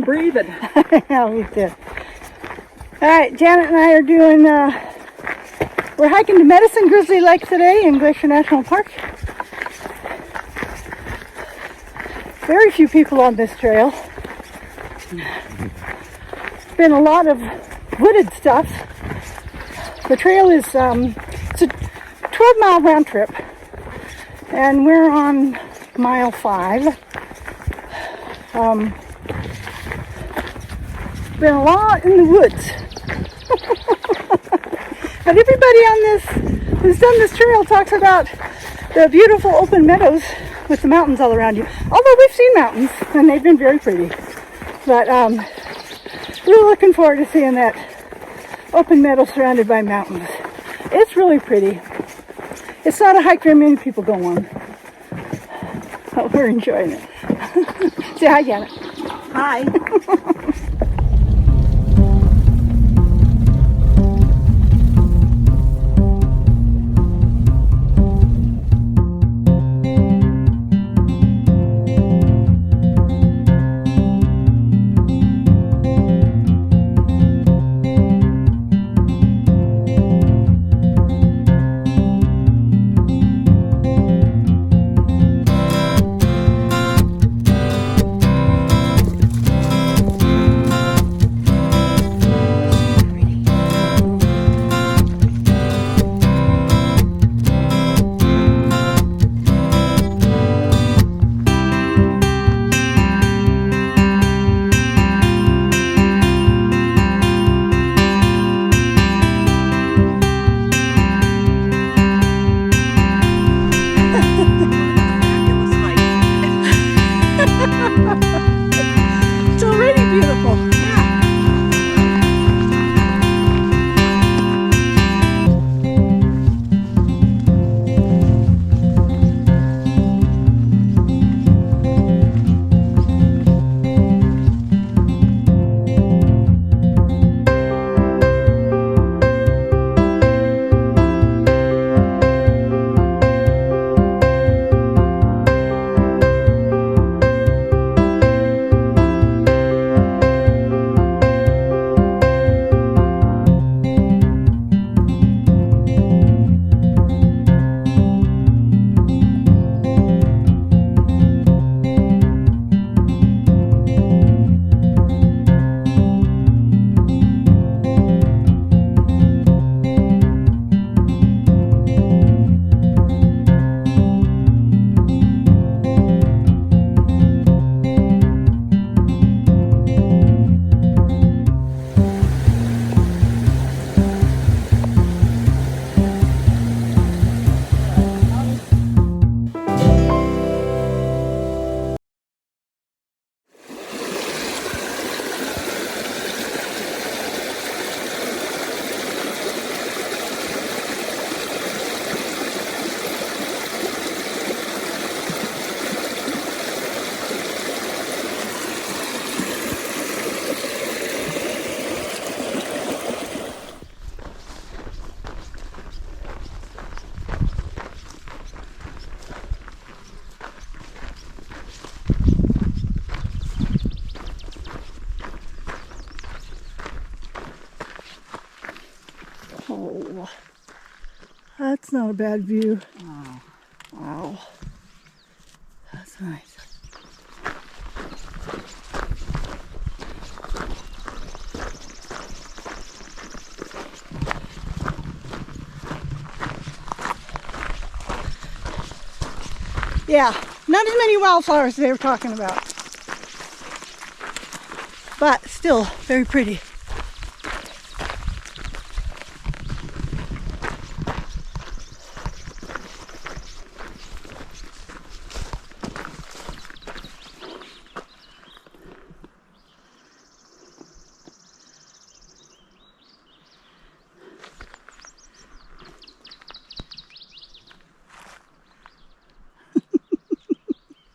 breathing. Yeah, me too. All right, Janet and I are doing, we're hiking to Medicine Grizzly Lake today in Glacier National Park. Very few people on this trail. Been a lot of wooded stuff. The trail is, it's a 12-mile round trip, and we're on mile 5. Been a lot in the woods. But everybody on this, who's done this trail, talks about the beautiful open meadows with the mountains all around you. Although we've seen mountains, and they've been very pretty. But we're looking forward to seeing that open meadow surrounded by mountains. It's really pretty. It's not a hike very many people go on. But we're enjoying it. Say hi, Janet. Hi. It's already beautiful. Oh, that's not a bad view. Oh. Wow, that's nice. Yeah, not as many wildflowers as they were talking about, but still very pretty.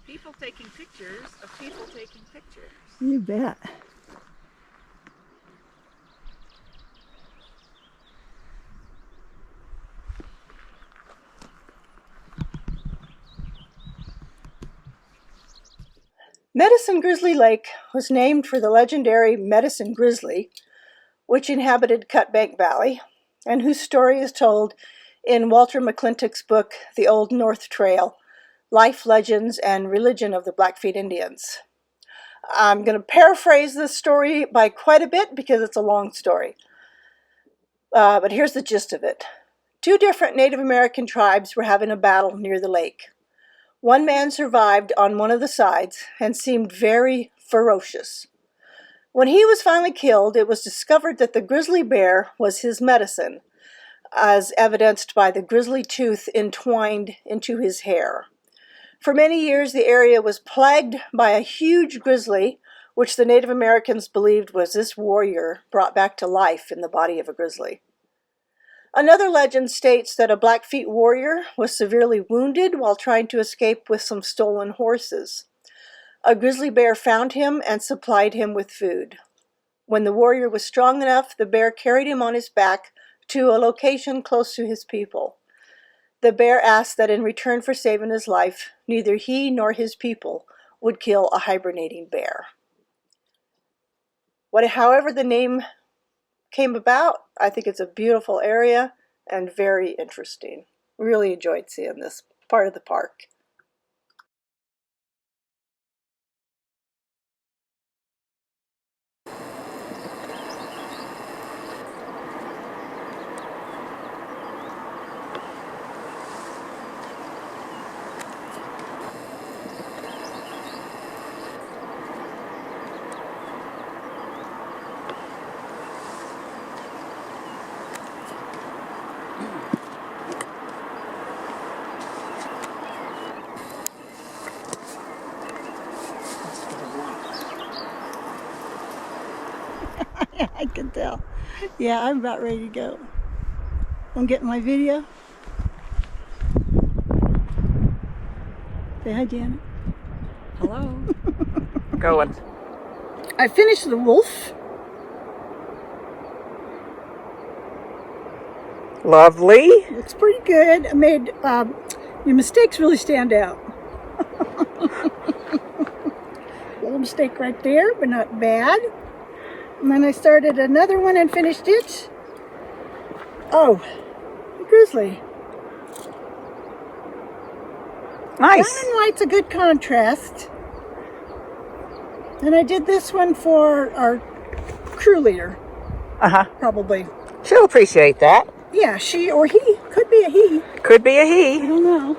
People taking pictures of people taking pictures. You bet. Medicine Medicine Grizzly Lake was named for the legendary Medicine Grizzly, which inhabited Cutbank Valley, and whose story is told in Walter McClintock's book, The Old North Trail, Life, Legends, and Religion of the Blackfeet Indians. I'm going to paraphrase this story by quite a bit because it's a long story. But here's the gist of it. 2 different Native American tribes were having a battle near the lake. One man survived on one of the sides and seemed very ferocious. When he was finally killed, it was discovered that the grizzly bear was his medicine, as evidenced by the grizzly tooth entwined into his hair. For many years, the area was plagued by a huge grizzly, which the Native Americans believed was this warrior brought back to life in the body of a grizzly. Another legend states that a Blackfeet warrior was severely wounded while trying to escape with some stolen horses. A grizzly bear found him and supplied him with food. When the warrior was strong enough, the bear carried him on his back to a location close to his people. The bear asked that in return for saving his life, neither he nor his people would kill a hibernating bear. However the name came about, I think it's a beautiful area and very interesting. Really enjoyed seeing this part of the park. Yeah, I can tell. Yeah, I'm about ready to go. I'm getting my video. Say hi, Janet. Hello. Going. I finished the wolf. Lovely. Looks pretty good. I made, your mistakes really stand out. A little mistake right there, but not bad. And then I started another one and finished it. Oh, the grizzly. Nice. Brown and white's a good contrast. And I did this one for our crew leader. Probably. She'll appreciate that. Yeah, she or he. Could be a he. Could be a I he. don't know.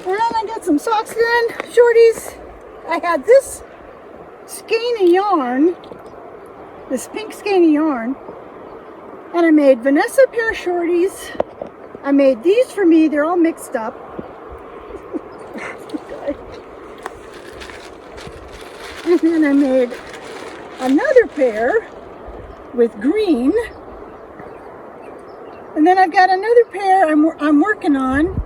And I got some socks done, shorties. I had this skein of yarn, this pink skein of yarn, and I made Vanessa a pair of shorties. I made these for me. They're all mixed up. And then I made another pair with green. And then I've got another pair I'm working on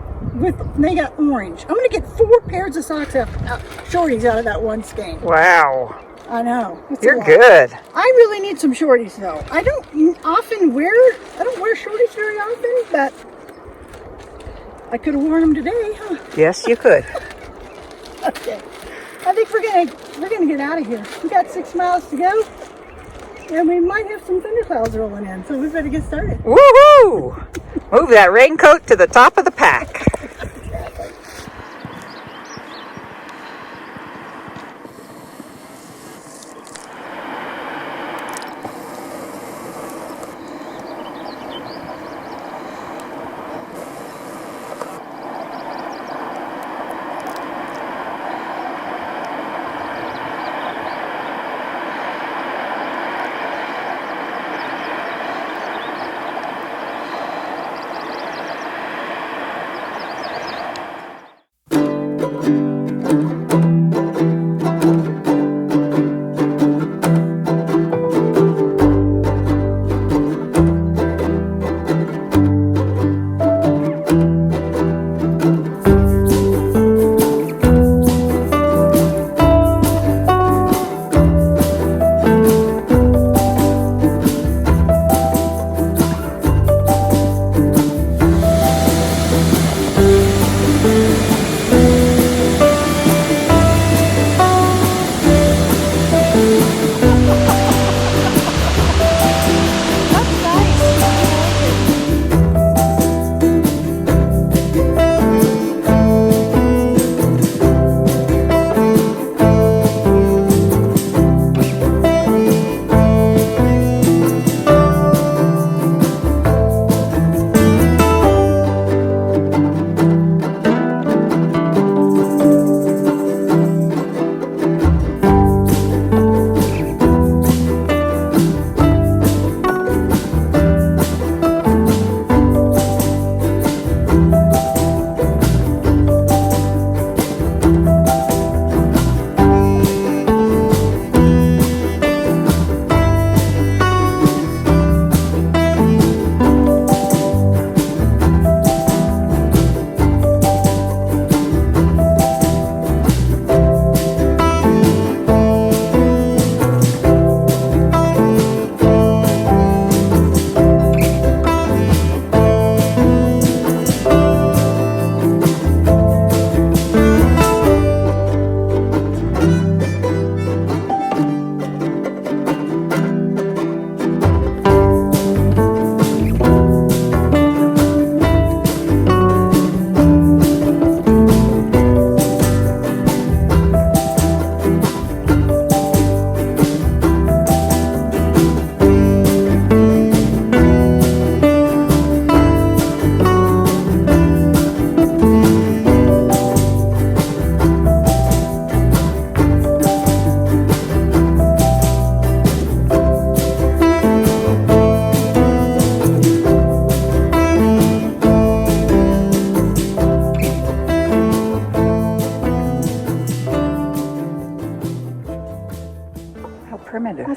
they got orange. I'm going to get 4 pairs of socks shorties out of that one skein. Wow. I know. You're good. I really need some shorties though. I don't wear shorties very often, but I could have worn them today, huh? Yes, you could. Okay. I think we're gonna get out of here. We got 6 miles to go, and we might have some thunderclouds rolling in, so we better get started. Woohoo! Move that raincoat to the top of the pack.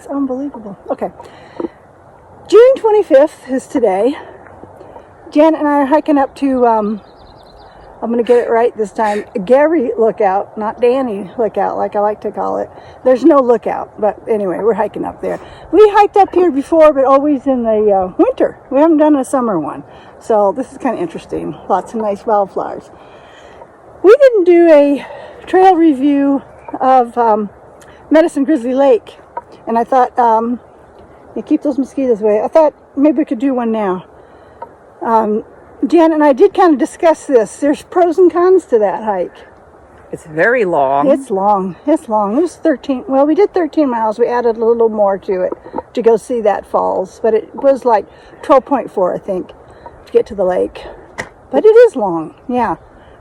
That's unbelievable. Okay. June 25th is today. Janet and I are hiking up to, I'm going to get it right this time, Garry Lookout, not Danny Lookout like I like to call it. There's no lookout, but anyway, we're hiking up there. We hiked up here before, but always in the winter. We haven't done a summer one. So this is kind of interesting. Lots of nice wildflowers. We didn't do a trail review of Medicine Grizzly Lake, and I thought, you keep those mosquitoes away. I thought maybe we could do one now. Janet and I did kind of discuss this. There's pros and cons to that hike. It's very long. It's long. It's long. It was 13. Well, we did 13 miles. We added a little more to it to go see that falls, but it was like 12.4, I think, to get to the lake. But it is long. Yeah,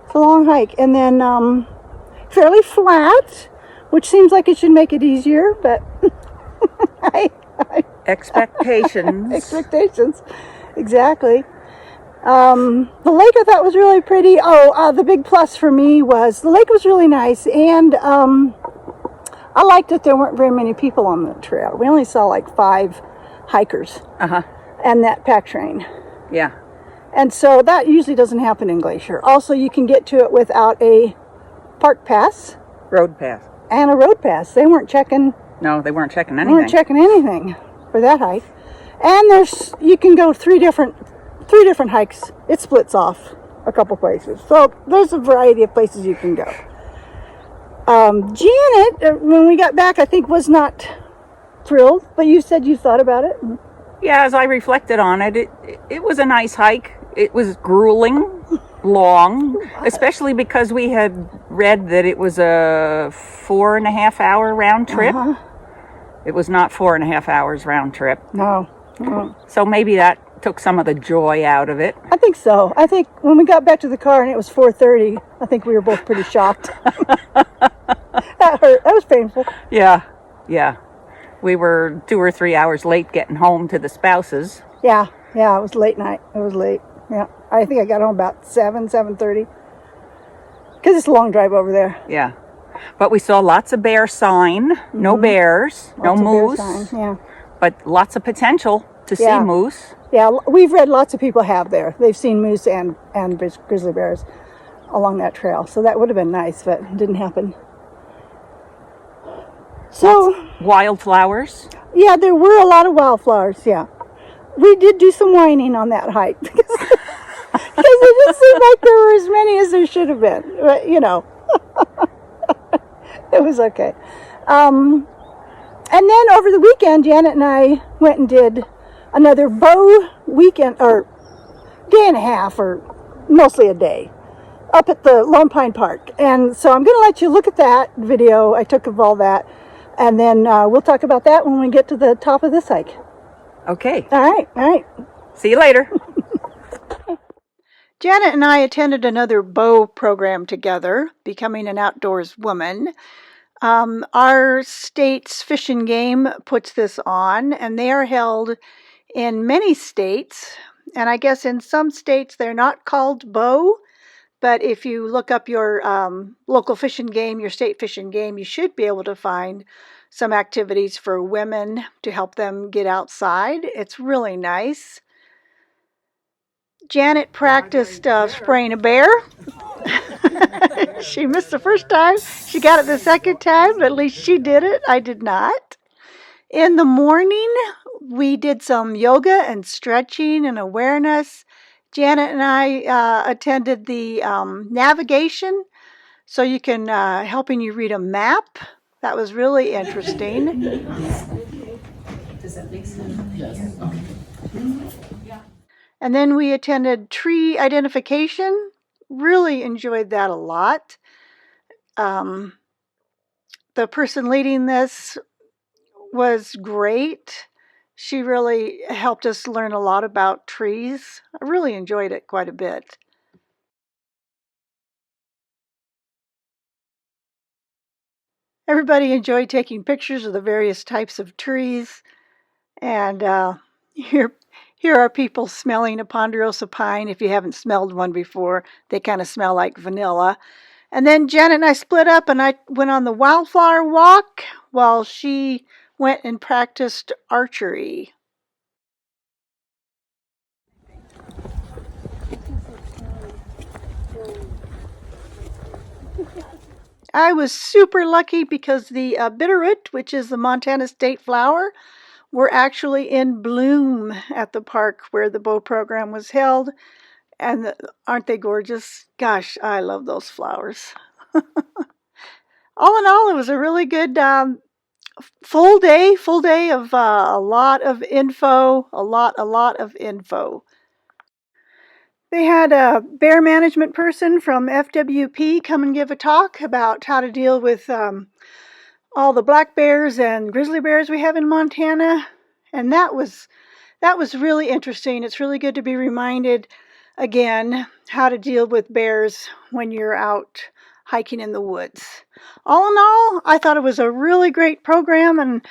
it's a long hike, and then fairly flat, which seems like it should make it easier, but Expectations. Expectations, exactly. The lake I thought was really pretty. The big plus for me was the lake was really nice, and I liked that there weren't very many people on the trail. We only saw like 5 hikers and that pack train. Yeah. And so that usually doesn't happen in Glacier. Also, you can get to it without a park pass. Road pass. And a road pass. They weren't checking. No, they weren't checking They anything. weren't checking anything for that hike. And you can go three different hikes. It splits off a couple places. So there's a variety of places you can go. Janet, when we got back, I think was not thrilled, but you said you thought about it. Yeah, as I reflected on it, it was a nice hike. It was grueling, long, especially because we had read that it was a 4.5 hour round trip. It was not 4.5 hours round trip. No. So maybe that took some of the joy out of it. I think so. I think when we got back to the car and it was 4:30, I think we were both pretty shocked. That hurt. That was painful. Yeah. We were 2 or 3 hours late getting home to the spouses. Yeah, it was late night. It was late. Yeah, I think I got home about 7:30. Because it's a long drive over there. Yeah. But we saw lots of bear sign. No bears, no Lots of moose. bear sign, yeah. But lots of potential to see moose. Yeah, we've read lots of people have there. They've seen moose and grizzly bears along that trail. So that would have been nice, but it didn't happen. So Wildflowers. yeah, there were a lot of wildflowers, yeah. We did do some whining on that hike because it didn't seem like there were as many as there should have been. But, it was okay. And then over the weekend, Janet and I went and did another bow weekend, or day and a half, or mostly a day, up at the Lone Pine Park. And so I'm going to let you look at that video I took of all that, and then we'll talk about that when we get to the top of this hike. Okay. All right. See you later. Janet and I attended another bow program together, Becoming an Outdoors Woman. Our state's Fish and Game puts this on, and they are held in many states. And I guess in some states they're not called bow, but if you look up your local Fish and Game, your state Fish and Game, you should be able to find some activities for women to help them get outside. It's really nice. Janet practiced spraying a bear. She missed the first time. She got it the second time, but at least she did it. I did not. In the morning, we did some yoga and stretching and awareness. Janet and I attended the navigation, so you can helping you read a map. That was really interesting. Does that make sense? Yes. Yeah. And then we attended tree identification. Really enjoyed that a lot. The person leading this was great. She really helped us learn a lot about trees. I really enjoyed it quite a bit. Everybody enjoyed taking pictures of the various types of trees. And here are people smelling a ponderosa pine. If you haven't smelled one before, they kind of smell like vanilla. And then Janet and I split up, and I went on the wildflower walk while she went and practiced archery. I was super lucky because the bitterroot, which is the Montana state flower, were actually in bloom at the park where the bow program was held. And aren't they gorgeous? Gosh, I love those flowers. All in all, it was a really good full day of a lot of info, a lot of info. They had a bear management person from FWP come and give a talk about how to deal with all the black bears and grizzly bears we have in Montana. And that was really interesting. It's really good to be reminded again how to deal with bears when you're out hiking in the woods. All in all, I thought it was a really great program, and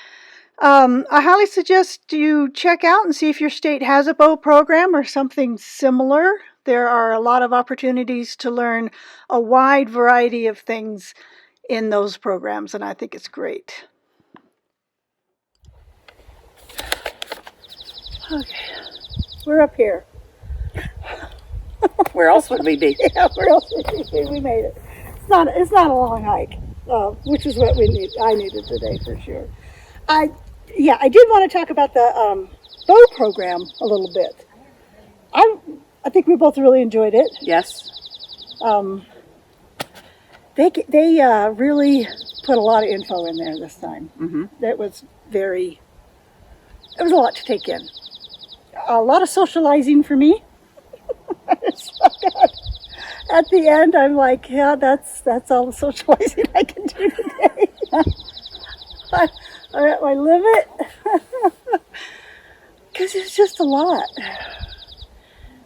I highly suggest you check out and see if your state has a bow program or something similar. There are a lot of opportunities to learn a wide variety of things in those programs, and I think it's great. Okay, we're up here. Where else would we be? Yeah, where else would we be? We made it. It's not a long hike, which is what I needed today for sure. I did want to talk about the bow program a little bit. I think we both really enjoyed it. Yes. They really put a lot of info in there this time. Mm-hmm. It was a lot to take in. A lot of socializing for me. At the end, I'm like, yeah, that's all the socializing I can do today. I'm at my limit. Because it's just a lot.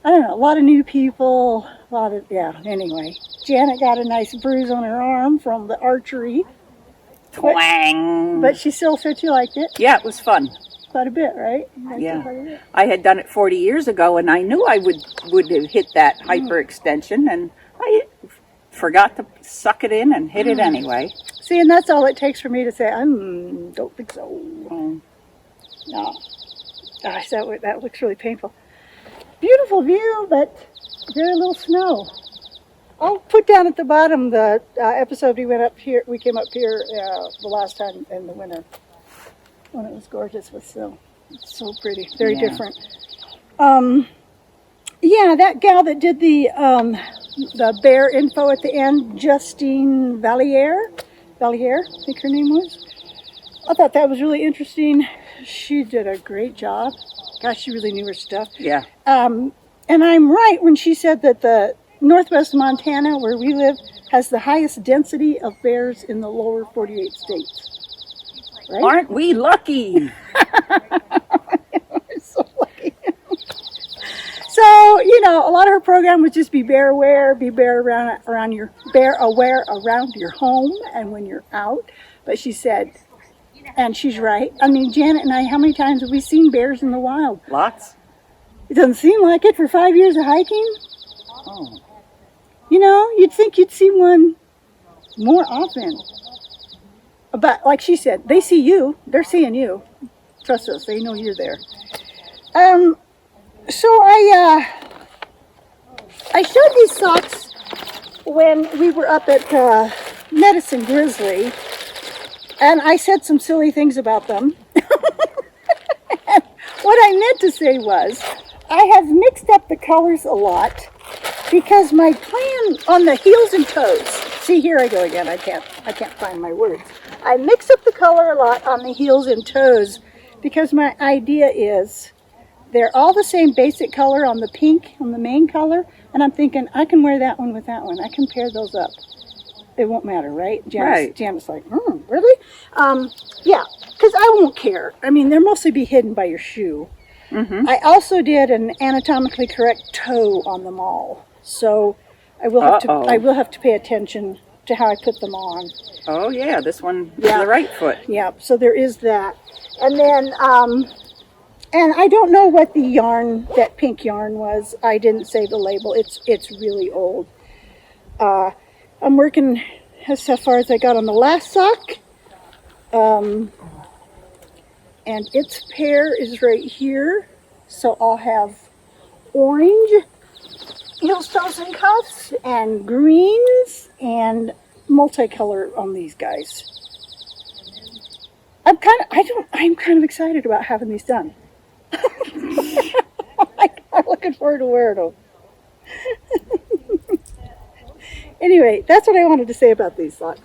I don't know, a lot of new people, anyway. Janet got a nice bruise on her arm from the archery. Twang! But she still said she liked it. Yeah, it was fun. Quite a bit, right? Yeah. I had done it 40 years ago, and I knew I would have hit that hyperextension, and I forgot to suck it in and hit it anyway. See, and that's all it takes for me to say, don't think so. No. Gosh, that looks really painful. Beautiful view, but very little snow. I'll put down at the bottom the episode we came up here the last time in the winter when it was gorgeous with snow. It's so pretty, very different. That gal that did the bear info at the end, Justine Valliere, I think her name was. I thought that was really interesting. She did a great job. Gosh, she really knew her stuff. Yeah. And I'm right when she said that the northwest Montana, where we live, has the highest density of bears in the lower 48 states. Right? Aren't we lucky? We're so lucky. So, a lot of her program would just be bear aware, around your home and when you're out. But she said, and she's right. I mean, Janet and I, how many times have we seen bears in the wild? Lots. It doesn't seem like it for 5 years of hiking. Oh. You'd think you'd see one more often. But like she said, they see you. They're seeing you. Trust us, they know you're there. So I showed these socks when we were up at Medicine Grizzly, and I said some silly things about them. What I meant to say was, I have mixed up the colors a lot because my plan on the heels and toes. See, here I go again. I can't find my words. I mix up the color a lot on the heels and toes because my idea is they're all the same basic color on the pink, on the main color, and I'm thinking I can wear that one with that one. I can pair those up. It won't matter, right? Janet's like, really? Yeah, because I won't care. I mean, they'll mostly be hidden by your shoe. Mm-hmm. I also did an anatomically correct toe on them all, so I will have to pay attention to how I put them on. Oh yeah, this one is the right foot. Yeah, so there is that, and then and I don't know what the yarn, that pink yarn was. I didn't say the label. It's really old. I'm working as far as I got on the last sock. and its pair is right here. So I'll have orange heel toes and cuffs and greens and multicolor on these guys. I'm kind of excited about having these done. I'm looking forward to wearing them. Anyway, that's what I wanted to say about these socks.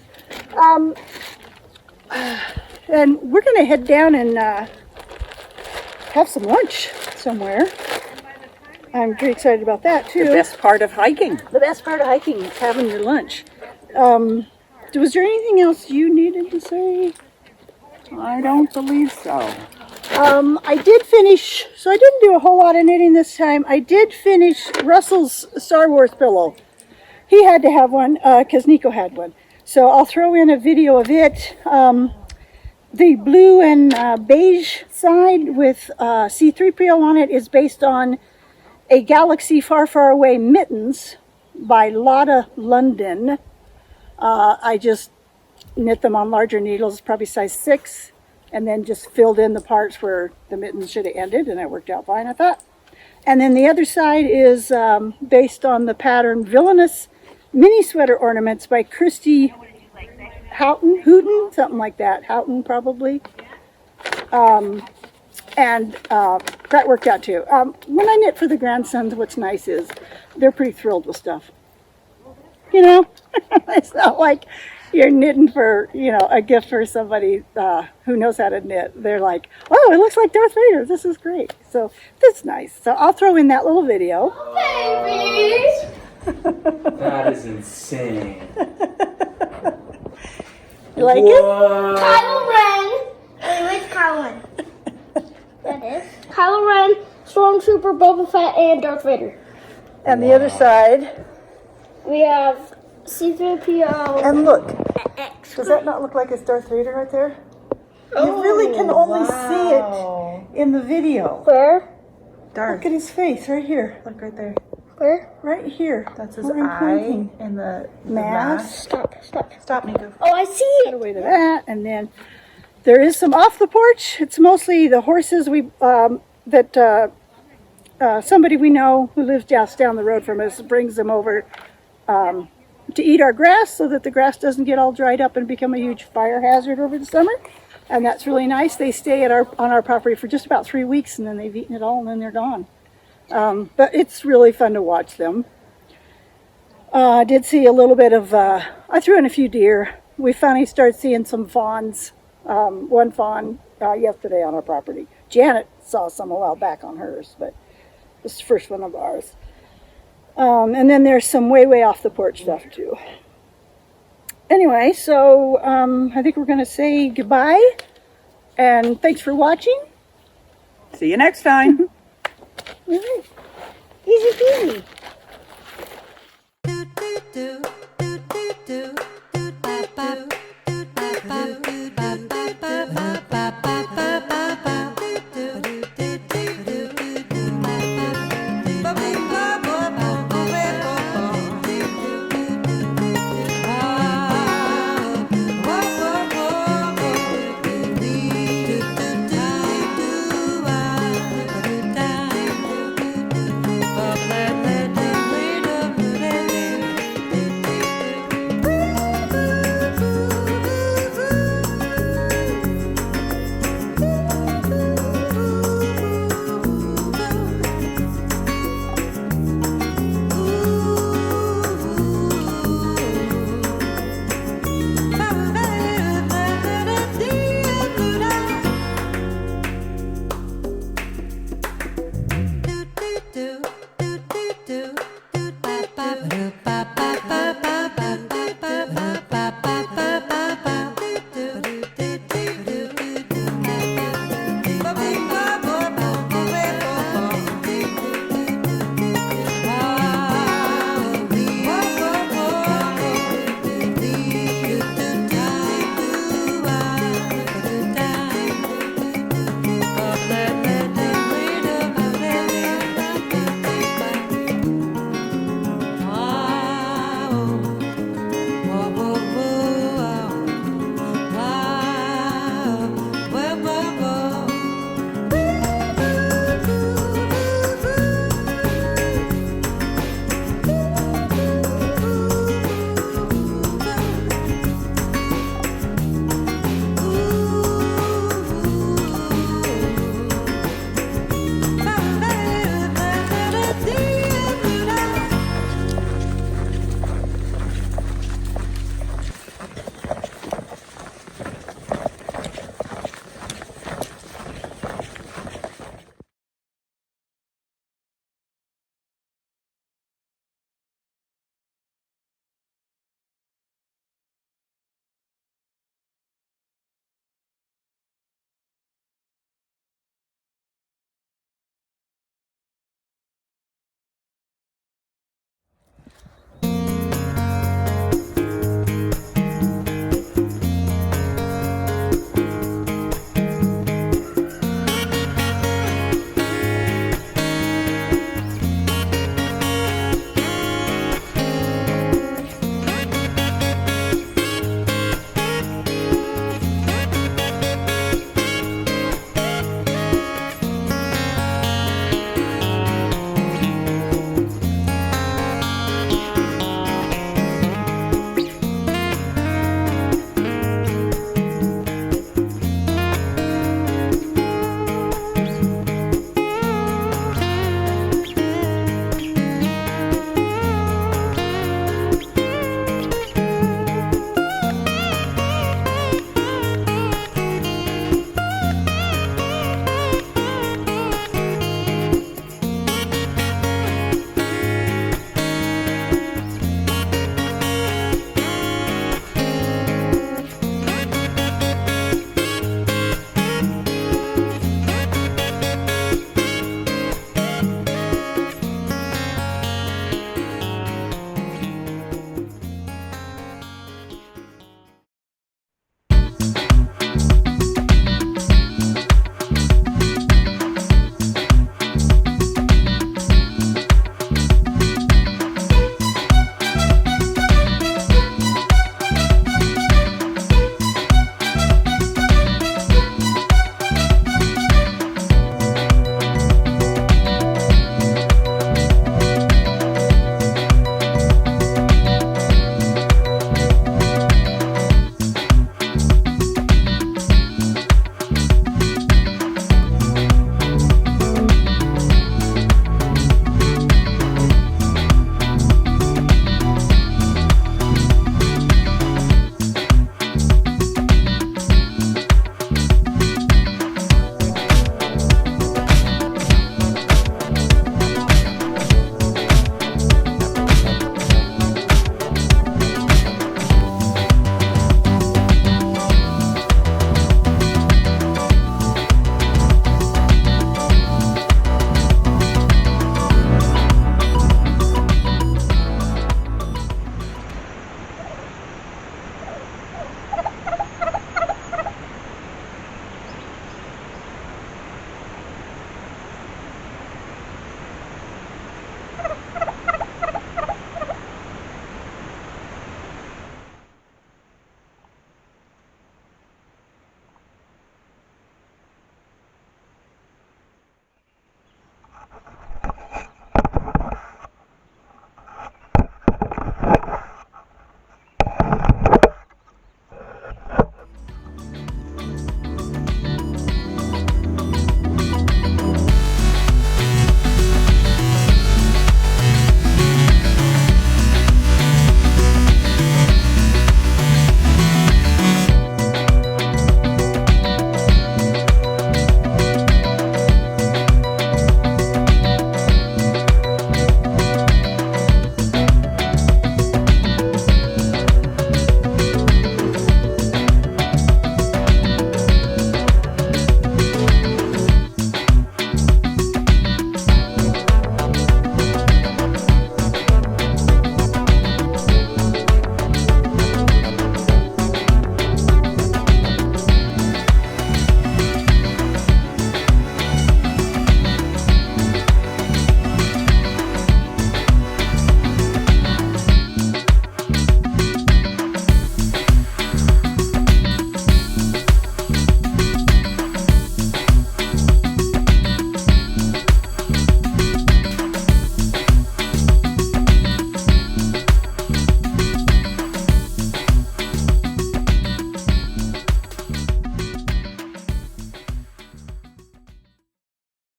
And we're going to head down and have some lunch somewhere. I'm pretty excited about that too. The best part of hiking. The best part of hiking is having your lunch. Was there anything else you needed to say? I don't believe so. I did finish, so I didn't do a whole lot of knitting this time. I did finish Russell's Star Wars pillow. He had to have one because Nico had one. So I'll throw in a video of it. The blue and beige side with C3PO on it is based on A Galaxy Far, Far Away Mittens by Lotta London. I just knit them on larger needles, probably size 6, and then just filled in the parts where the mittens should have ended, and it worked out fine, I thought. And then the other side is based on the pattern Villainous Mini Sweater Ornaments by Christy Houghton, something like that. Houghton, probably. And that worked out too. When I knit for the grandsons, what's nice is they're pretty thrilled with stuff. You know, it's not like you're knitting for, you know, a gift for somebody who knows how to knit. They're like, oh, it looks like Darth Vader. This is great. So that's nice. So I'll throw in that little video. Babies! That is insane. You like it? Kylo Ren. Wait, where's Kylo Ren? That is Kylo Ren, Stormtrooper, Boba Fett, and Darth Vader. And the other side. We have C3PO. And look, does that not look like it's Darth Vader right there? You really can only see it in the video. Where? Look at his face right here. Look right there. Where? Right here. That's his where I'm eye pointing. and the Mask. Stop, Nico. Oh, I see Get it. away to that, and then there is some off the porch. It's mostly the horses somebody we know who lives just down the road from us brings them over to eat our grass so that the grass doesn't get all dried up and become a huge fire hazard over the summer. And that's really nice. They stay on our property for just about 3 weeks, and then they've eaten it all, and then they're gone. But it's really fun to watch them. I did see a little bit of, I threw in a few deer. We finally started seeing some fawns, one fawn yesterday on our property. Janet saw some a while back on hers, but this is the first one of ours. And then there's some way off the porch stuff too. Anyway, so I think we're going to say goodbye, and thanks for watching. See you next time. All right. Easy peasy.